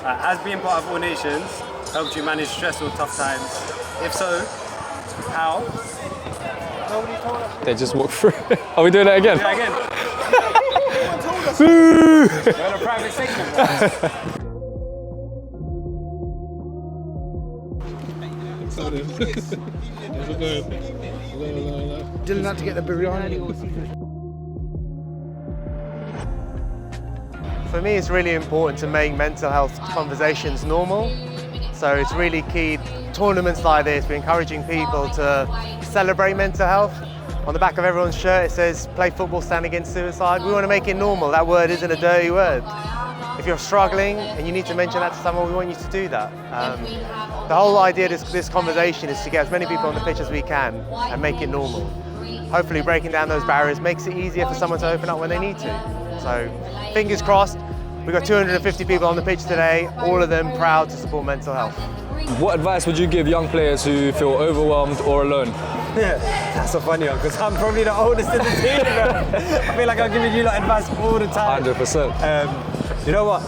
Has being part of All Nations helped you manage stressful, tough times? If so, how? They just walk through. Are we doing it again? Do that again. You're in a private segment. Didn't have to get the biryani. For me, it's really important to make mental health conversations normal. So it's really key. Tournaments like this, we're encouraging people to celebrate mental health. On the back of everyone's shirt, it says, play football, stand against suicide. We want to make it normal. That word isn't a dirty word. If you're struggling and you need to mention that to someone, we want you to do that. The whole idea of this conversation is to get as many people on the pitch as we can and make it normal. Hopefully breaking down those barriers makes it easier for someone to open up when they need to. So fingers crossed, we've got 250 people on the pitch today, all of them proud to support mental health. What advice would you give young players who feel overwhelmed or alone? Yeah, that's a funny one, because I'm probably the oldest in the team, bro. I feel like I'm giving you like advice all the time. 100%. You know what?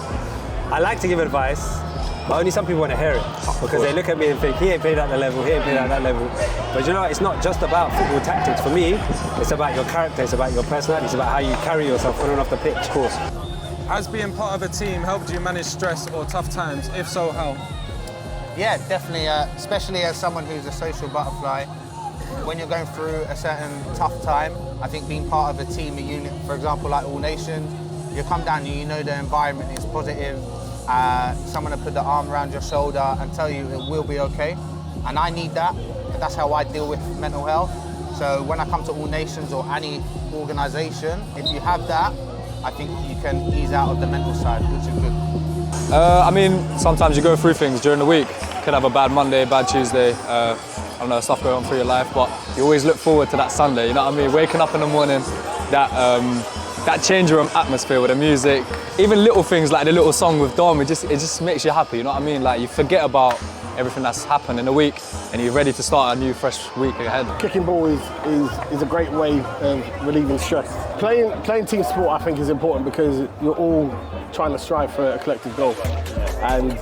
I like to give advice, but only some people want to hear it. Because they look at me and think, he ain't played at the level, he ain't played at that level. But you know what? It's not just about football tactics. For me, it's about your character, it's about your personality, it's about how you carry yourself on and off the pitch. Of course. Has being part of a team helped you manage stress or tough times? If so, how? Yeah, definitely, especially as someone who's a social butterfly. When you're going through a certain tough time, I think being part of a team, a unit, for example, like All Nations, you come down and you know the environment is positive. Someone will put the arm around your shoulder and tell you it will be okay. And I need that. That's how I deal with mental health. So when I come to All Nations or any organisation, if you have that, I think you can ease out of the mental side, which is good. I mean, sometimes you go through things during the week. You could have a bad Monday, bad Tuesday. I don't know, stuff going on through your life, but you always look forward to that Sunday, you know what I mean? Waking up in the morning, that change room atmosphere with the music, even little things like the little song with Dom, it just makes you happy, you know what I mean? Like, you forget about everything that's happened in the week and you're ready to start a new, fresh week ahead. Kicking ball is a great way of relieving stress. Playing team sport, I think, is important because you're all trying to strive for a collective goal. And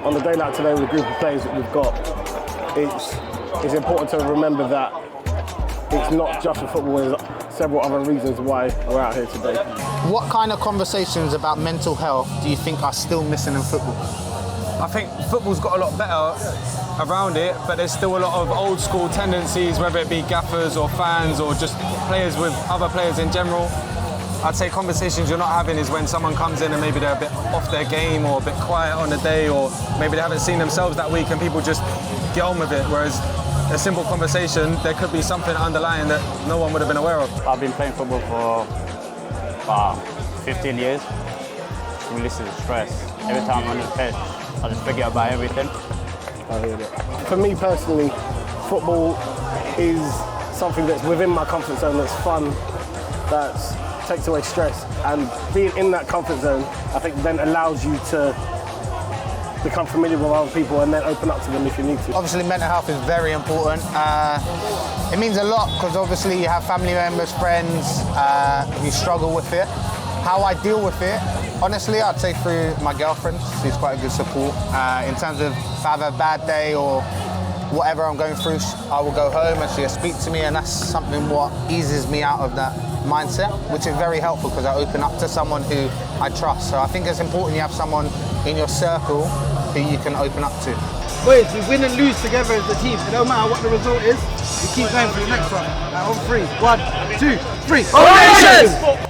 on a day like today, with the group of players that we've got, it's important to remember that it's not just for football, there's several other reasons why we're out here today. What kind of conversations about mental health do you think are still missing in football? I think football's got a lot better around it, but there's still a lot of old school tendencies, whether it be gaffers or fans or just players with other players in general. I'd say conversations you're not having is when someone comes in and maybe they're a bit off their game or a bit quiet on the day, or maybe they haven't seen themselves that week and people just get on with it. Whereas a simple conversation, there could be something underlying that no one would have been aware of. I've been playing football for about 15 years. I'm listening to stress. Every time I'm on the pitch, I just forget about everything. For me personally, football is something that's within my comfort zone, that's fun, that takes away stress. And being in that comfort zone, I think then allows you to become familiar with other people and then open up to them if you need to. Obviously, mental health is very important. It means a lot because obviously you have family members, friends who struggle with it. How I deal with it, honestly, I'd say through my girlfriend. She's quite a good support. In terms of if I have a bad day or whatever I'm going through, I will go home and she'll speak to me, and that's something what eases me out of that mindset, which is very helpful because I open up to someone who I trust. So I think it's important you have someone in your circle who you can open up to. Boys, we win and lose together as a team. It don't matter what the result is, we keep going for the next one. On 3, 1, 2, 3. All Nations!